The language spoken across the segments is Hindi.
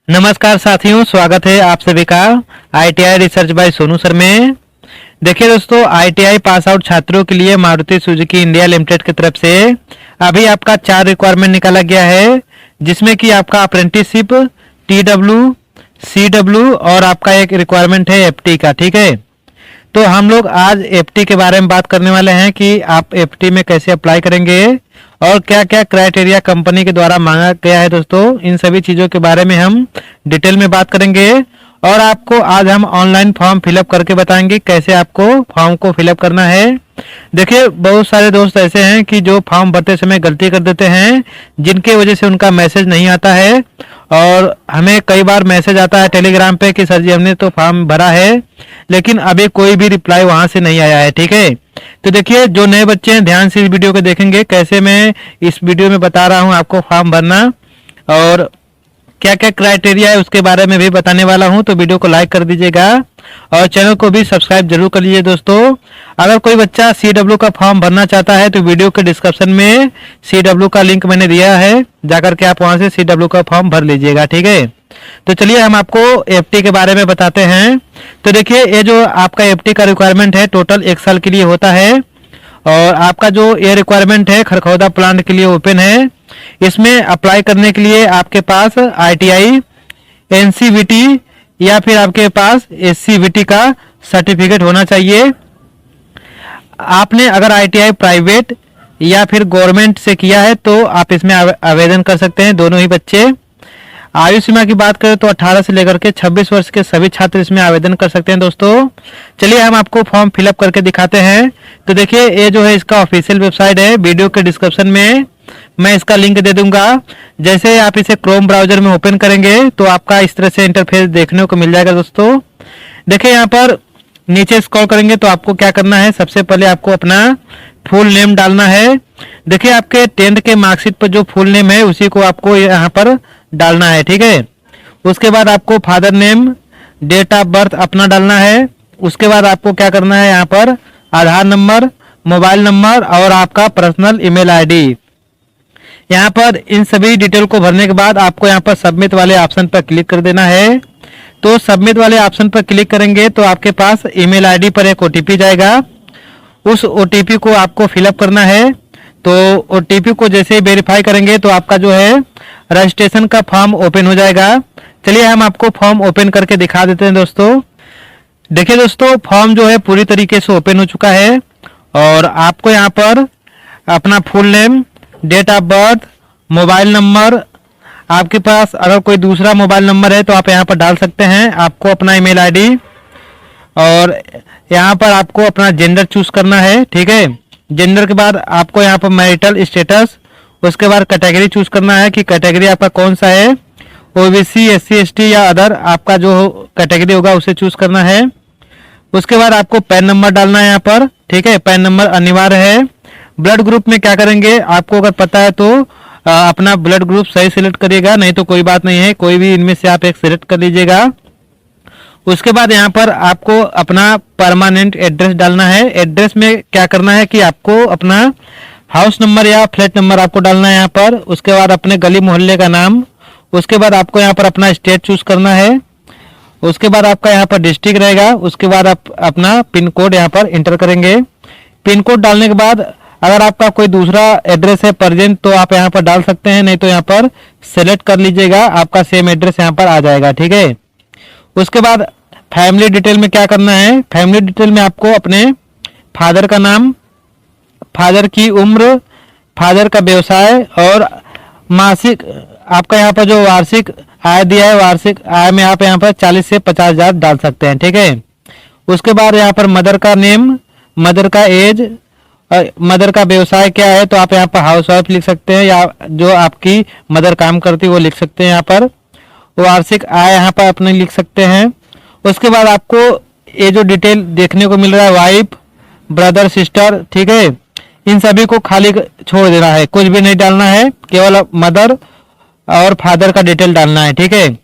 नमस्कार साथियों, स्वागत है आप सभी का ITI research by Sonu sir में। देखिए दोस्तों, आईटीआई पास आउट छात्रों के लिए मारुति सुजुकी इंडिया लिमिटेड की तरफ से अभी आपका 4 रिक्वायरमेंट निकाला गया है, जिसमें कि आपका अप्रेंटिसशिप, टीडब्ल्यू, सीडब्ल्यू और आपका एक रिक्वायरमेंट है एफटी का। ठीक है, तो हम लोग आज एफटी के बारे में बात करने वाले हैं कि आप एफटी में कैसे अप्लाई करेंगे और क्या क्या क्राइटेरिया कंपनी के द्वारा मांगा गया है। दोस्तों, इन सभी चीज़ों के बारे में हम डिटेल में बात करेंगे और आपको आज हम ऑनलाइन फॉर्म फिलअप करके बताएंगे कैसे आपको फॉर्म को फिलअप करना है। देखिए, बहुत सारे दोस्त ऐसे हैं कि जो फॉर्म भरते समय गलती कर देते हैं, जिनके वजह से उनका मैसेज नहीं आता है और हमें कई बार मैसेज आता है टेलीग्राम पे कि सर जी हमने तो फॉर्म भरा है, लेकिन अभी कोई भी रिप्लाई वहां से नहीं आया है। ठीक है, तो देखिए, जो नए बच्चे हैं ध्यान से इस वीडियो को देखेंगे, कैसे मैं इस वीडियो में बता रहा हूं आपको फॉर्म भरना और क्या क्या क्राइटेरिया है उसके बारे में भी बताने वाला हूं। तो वीडियो को लाइक कर दीजिएगा और चैनल को भी सब्सक्राइब जरूर कर लीजिए। दोस्तों, अगर कोई बच्चा सीडब्ल्यू का फॉर्म भरना चाहता है तो वीडियो के डिस्क्रिप्शन में सीडब्ल्यू का लिंक मैंने दिया है, जाकर के आप वहां से सीडब्ल्यू का फॉर्म भर लीजिएगा। ठीक है, तो चलिए हम आपको एफटी के बारे में बताते हैं। तो देखिए, ये जो आपका एफटी का रिक्वायरमेंट है टोटल 1 साल के लिए होता है और आपका जो ये रिक्वायरमेंट है खरखौदा प्लांट के लिए ओपन है। इसमें अप्लाई करने के लिए आपके पास आईटीआई, एनसीवीटी या फिर आपके पास एससीवीटी का सर्टिफिकेट होना चाहिए। आपने अगर आईटीआई प्राइवेट या फिर गवर्नमेंट से किया है तो आप इसमें आवेदन कर सकते हैं, दोनों ही बच्चे। आयु सीमा की बात करें तो 18 से लेकर के 26 वर्ष के सभी छात्र इसमें आवेदन कर सकते हैं। दोस्तों, चलिए हम आपको फॉर्म फिलअप करके दिखाते हैं। तो देखिए, ये जो है इसका ऑफिशियल वेबसाइट है, वीडियो के डिस्क्रिप्शन में मैं इसका लिंक दे दूंगा। जैसे आप इसे क्रोम ब्राउजर में ओपन करेंगे तो आपका इस तरह से इंटरफेस देखने को मिल जाएगा। दोस्तों, देखिए यहाँ पर नीचे स्क्रॉल करेंगे तो आपको क्या करना है, सबसे पहले आपको अपना फुल नेम डालना है। देखिए, आपके 10th के मार्कशीट पर जो फुल नेम है उसी को आपको यहाँ पर डालना है। ठीक है, उसके बाद आपको father name, date of birth अपना डालना है। उसके बाद आपको क्या करना है, यहाँ पर आधार नंबर, मोबाइल नंबर और आपका पर्सनल ईमेल आईडी। यहाँ पर इन सभी डिटेल को भरने के बाद आपको यहाँ पर सबमिट वाले ऑप्शन पर क्लिक कर देना है। तो सबमिट वाले ऑप्शन पर क्लिक करेंगे तो आपके पास ईमेल आईडी पर एक ओटीपी जाएगा। उस ओटीपी को आपको फिलअप करना है। तो ओटीपी को जैसे ही वेरीफाई करेंगे तो आपका जो है रजिस्ट्रेशन का फॉर्म ओपन हो जाएगा। चलिए हम आपको फॉर्म ओपन करके दिखा देते हैं। दोस्तों, देखिए दोस्तों, फॉर्म जो है पूरी तरीके से ओपन हो चुका है और आपको यहाँ पर अपना full name, date of birth, mobile number, आपके पास अगर कोई दूसरा मोबाइल नंबर है तो आप यहाँ पर डाल सकते हैं, आपको अपना ईमेल आईडी और यहाँ पर आपको अपना जेंडर चूज करना है। ठीक है, जेंडर के बाद आपको यहाँ पर मैरिटल स्टेटस, उसके बाद कैटेगरी चूज करना है कि कैटेगरी आपका कौन सा है, ओबीसी, एससी, एसटी या अदर आपका जो कैटेगरी होगा उसे चूज करना है। उसके बाद आपको पैन नंबर डालना है यहाँ पर। ठीक है, पैन नंबर अनिवार्य है। ब्लड ग्रुप में क्या करेंगे, आपको अगर पता है तो अपना ब्लड ग्रुप सही सिलेक्ट करिएगा, नहीं तो कोई बात नहीं है, कोई भी इनमें से आप एक सिलेक्ट कर लीजिएगा। उसके बाद यहाँ पर आपको अपना परमानेंट एड्रेस डालना है। एड्रेस में क्या करना है कि आपको अपना हाउस नंबर या फ्लैट नंबर आपको डालना है यहाँ पर। उसके बाद अपने गली मोहल्ले का नाम। उसके बाद आपको यहाँ पर अपना स्टेट चूज करना है। उसके बाद आपका यहाँ पर डिस्ट्रिक्ट रहेगा। उसके बाद आप अपना पिन कोड यहाँ पर इंटर करेंगे। पिन कोड डालने के बाद अगर आपका कोई दूसरा एड्रेस है प्रेजेंट तो आप यहाँ पर डाल सकते हैं, नहीं तो यहाँ पर सेलेक्ट कर लीजिएगा, आपका सेम एड्रेस यहाँ पर आ जाएगा। ठीक है, उसके बाद फैमिली डिटेल में क्या करना है, फैमिली डिटेल में आपको अपने फादर का नाम, फादर की उम्र, फादर का व्यवसाय और मासिक आपका यहाँ पर जो वार्षिक आय दिया है, वार्षिक आय में आप यहाँ पर 40 से 50 हज़ार डाल सकते हैं। ठीक है, उसके बाद यहाँ पर मदर का नेम, मदर का एज, मदर का व्यवसाय क्या है तो आप यहाँ पर हाउस वाइफ लिख सकते हैं या जो आपकी मदर काम करती है वो लिख सकते हैं। यहाँ पर वार्षिक आय यहाँ पर अपने लिख सकते हैं। उसके बाद आपको ये जो डिटेल देखने को मिल रहा है, वाइफ, ब्रदर, सिस्टर, ठीक है, इन सभी को खाली छोड़ देना है, कुछ भी नहीं डालना है, केवल मदर और फादर का डिटेल डालना है। ठीक है,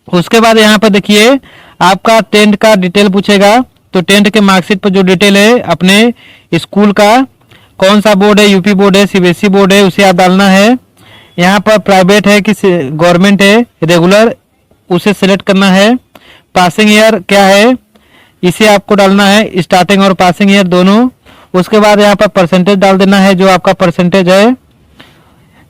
उसके बाद यहाँ पर देखिए आपका 10th का डिटेल पूछेगा। तो 10th के मार्कशीट पर जो डिटेल है अपने स्कूल का, कौन सा बोर्ड है, यूपी बोर्ड है, सीबीएसई बोर्ड है, उसे आप डालना है। यहाँ पर प्राइवेट है कि गवर्नमेंट है, रेगुलर उसे सिलेक्ट करना है। पासिंग ईयर क्या है इसे आपको डालना है, स्टार्टिंग और पासिंग ईयर दोनों। उसके बाद यहाँ पर परसेंटेज डाल देना है जो आपका परसेंटेज है।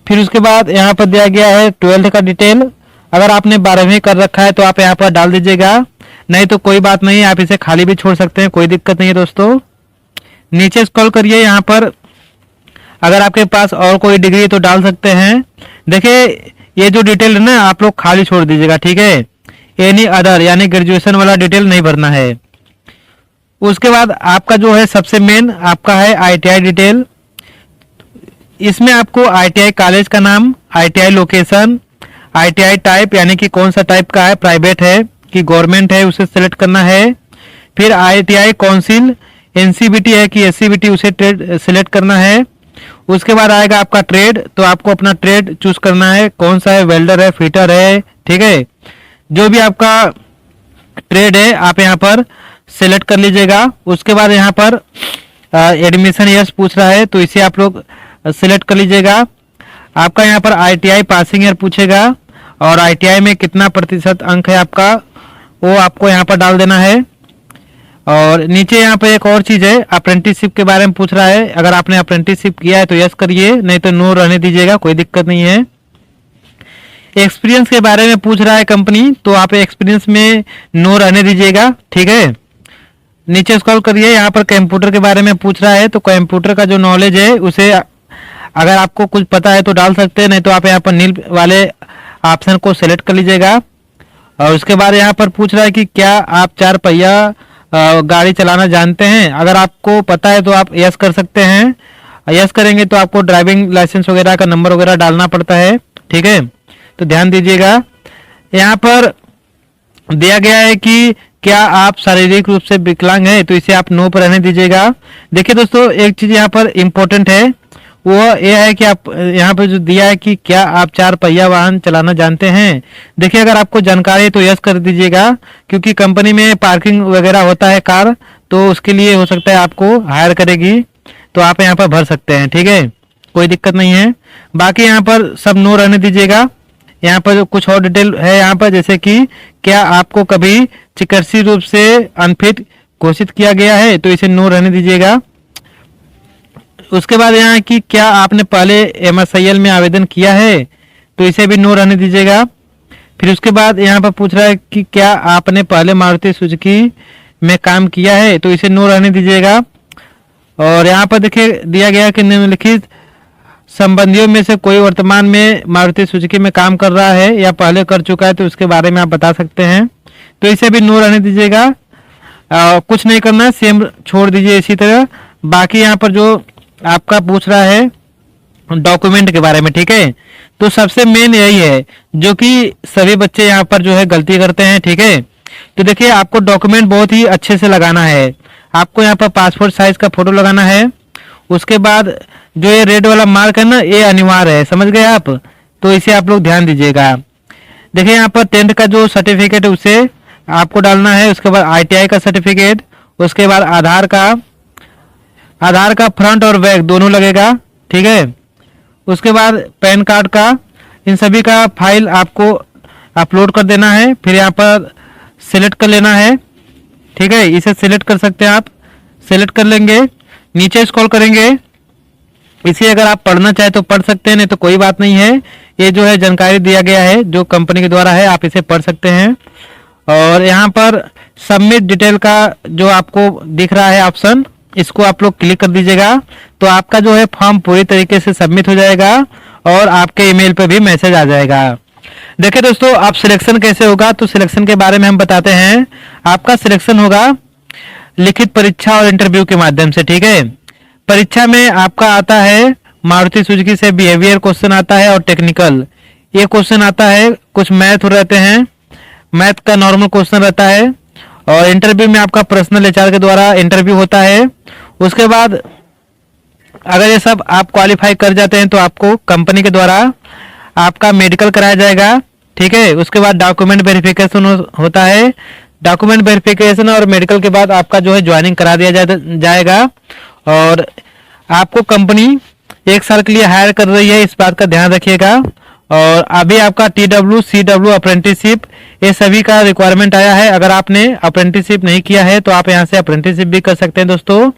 फिर उसके बाद यहाँ पर दिया गया है 12th का डिटेल। अगर आपने 12वीं कर रखा है तो आप यहाँ पर डाल दीजिएगा, नहीं तो कोई बात नहीं, आप इसे खाली भी छोड़ सकते हैं, कोई दिक्कत नहीं है दोस्तों। नीचे स्क्रॉल करिए, यहाँ पर अगर आपके पास और कोई डिग्री है तो डाल सकते हैं। देखिए ये जो डिटेल है ना आप लोग खाली छोड़ दीजिएगा, ठीक है। एनी अदर यानी ग्रेजुएशन वाला डिटेल नहीं भरना है। उसके बाद आपका जो है सबसे मेन आपका है ITI डिटेल। इसमें आपको ITI कॉलेज का नाम, ITI लोकेशन, ITI टाइप यानी कि कौन सा टाइप का है, प्राइवेट है कि गवर्नमेंट है, उसे सेलेक्ट करना है। फिर ITI काउंसिल, NCBT है कि SCBT, उसे ट्रेड सेलेक्ट करना है। उसके बाद आएगा आपका ट्रेड, तो आपको अपना ट्रेड चूज करना है, कौन सा है, वेल्डर है, फिटर है, ठीक है। जो भी आपका ट्रेड है आप यहाँ पर सेलेक्ट कर लीजिएगा। उसके बाद यहाँ पर एडमिशन ईयर्स पूछ रहा है तो इसे आप लोग सिलेक्ट कर लीजिएगा। आपका यहाँ पर ITI पासिंग ईयर पूछेगा और ITI में कितना प्रतिशत अंक है आपका वो आपको यहाँ पर डाल देना है। और नीचे यहाँ पे एक और चीज़ है, अप्रेंटिसशिप के बारे में पूछ रहा है। अगर आपने अप्रेंटिसशिप किया है तो यस करिए, नहीं तो नो रहने दीजिएगा, कोई दिक्कत नहीं है। एक्सपीरियंस के बारे में पूछ रहा है कंपनी, तो आप एक्सपीरियंस में नो रहने दीजिएगा, ठीक है। नीचे स्क्रॉल करिए, यहाँ पर कंप्यूटर के बारे में पूछ रहा है, तो कंप्यूटर का जो नॉलेज है उसे अगर आपको कुछ पता है तो डाल सकते हैं, नहीं तो आप यहाँ पर नील वाले ऑप्शन को सिलेक्ट कर लीजिएगा। और उसके बाद यहाँ पर पूछ रहा है कि क्या आप 4 पहिया गाड़ी चलाना जानते हैं। अगर आपको पता है तो आप यस कर सकते हैं। यस करेंगे तो आपको ड्राइविंग लाइसेंस वगैरह का नंबर वगैरह डालना पड़ता है, ठीक है, तो ध्यान दीजिएगा। यहाँ पर दिया गया है कि क्या आप शारीरिक रूप से विकलांग हैं, तो इसे आप नो पर रहने दीजिएगा। देखिए दोस्तों एक चीज यहाँ पर इम्पोर्टेंट है, वो यह है कि आप यहाँ पर जो दिया है कि क्या आप 4 पहिया वाहन चलाना जानते हैं। देखिए अगर आपको जानकारी है तो यस कर दीजिएगा, क्योंकि कंपनी में पार्किंग वगैरह होता है कार, तो उसके लिए हो सकता है आपको हायर करेगी, तो आप यहाँ पर भर सकते हैं, ठीक है, कोई दिक्कत नहीं है। बाकी यहाँ पर सब नो रहने दीजिएगा। यहाँ पर जो कुछ और डिटेल है यहाँ पर, जैसे कि क्या आपको कभी चिकित्सीय रूप से अनफिट घोषित किया गया है, तो इसे नो रहने दीजिएगा। उसके बाद यहाँ कि क्या आपने पहले MSIL में आवेदन किया है, तो इसे भी नो रहने दीजिएगा। फिर उसके बाद यहाँ पर पूछ रहा है कि क्या आपने पहले मारुति सुजुकी में काम किया है, तो इसे नो रहने दीजिएगा। और यहाँ पर देखिए दिया गया कि निम्नलिखित संबंधियों में से कोई वर्तमान में मारुति सुजुकी में काम कर रहा है या पहले कर चुका है, तो उसके बारे में आप बता सकते हैं, तो इसे भी नो रहने दीजिएगा। कुछ नहीं करना है, सेम छोड़ दीजिए इसी तरह। बाकी यहाँ पर जो आपका पूछ रहा है डॉक्यूमेंट के बारे में, ठीक है, तो सबसे मेन यही है जो कि सभी बच्चे यहाँ पर जो है गलती करते हैं, ठीक है। तो देखिए आपको डॉक्यूमेंट बहुत ही अच्छे से लगाना है। आपको यहाँ पर पासपोर्ट साइज का फोटो लगाना है। उसके बाद जो ये रेड वाला मार्क है ना, ये अनिवार्य है, समझ गए आप, तो इसे आप लोग ध्यान दीजिएगा। देखिए यहाँ पर 10th का जो सर्टिफिकेट है उसे आपको डालना है। उसके बाद ITI का सर्टिफिकेट, उसके बाद आधार का फ्रंट और बैक दोनों लगेगा, ठीक है। उसके बाद पैन कार्ड का, इन सभी का फाइल आपको अपलोड कर देना है। फिर यहाँ पर सिलेक्ट कर लेना है, ठीक है, इसे सिलेक्ट कर सकते हैं आप, सिलेक्ट कर लेंगे। नीचे स्क्रॉल करेंगे, इसे अगर आप पढ़ना चाहे तो पढ़ सकते हैं, नहीं तो कोई बात नहीं है। ये जो है जानकारी दिया गया है जो कंपनी के द्वारा है, आप इसे पढ़ सकते हैं। और यहाँ पर सबमिट डिटेल का जो आपको दिख रहा है ऑप्शन, इसको आप लोग क्लिक कर दीजिएगा, तो आपका जो है फॉर्म पूरी तरीके से सबमिट हो जाएगा और आपके ईमेल पे भी मैसेज आ जाएगा। देखिए दोस्तों आप सिलेक्शन कैसे होगा, तो सिलेक्शन के बारे में हम बताते हैं। आपका सिलेक्शन होगा लिखित परीक्षा और इंटरव्यू के माध्यम से, ठीक है। परीक्षा में आपका आता है मारुति सुजुकी से बिहेवियर क्वेश्चन आता है और टेक्निकल ये क्वेश्चन आता है। कुछ मैथ रहते हैं, मैथ का नॉर्मल क्वेश्चन रहता है। और इंटरव्यू में आपका पर्सनल HR के द्वारा इंटरव्यू होता है। उसके बाद अगर ये सब आप क्वालिफाई कर जाते हैं तो आपको कंपनी के द्वारा आपका मेडिकल कराया जाएगा, ठीक है। उसके बाद डॉक्यूमेंट वेरिफिकेशन होता है। डॉक्यूमेंट वेरिफिकेशन और मेडिकल के बाद आपका जो है ज्वाइनिंग करा दिया जाएगा। और आपको कंपनी 1 साल के लिए हायर कर रही है, इस बात का ध्यान रखिएगा। और अभी आपका TW CW अप्रेंटिसशिप ये सभी का रिक्वायरमेंट आया है। अगर आपने अप्रेंटिसशिप नहीं किया है तो आप यहाँ से अप्रेंटिसशिप भी कर सकते हैं दोस्तों।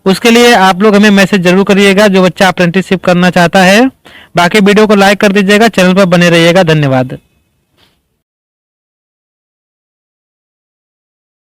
उसके लिए आप लोग हमें मैसेज जरूर करिएगा जो बच्चा अप्रेंटिसशिप करना चाहता है। बाकी वीडियो को लाइक कर दीजिएगा, चैनल पर बने रहिएगा। धन्यवाद।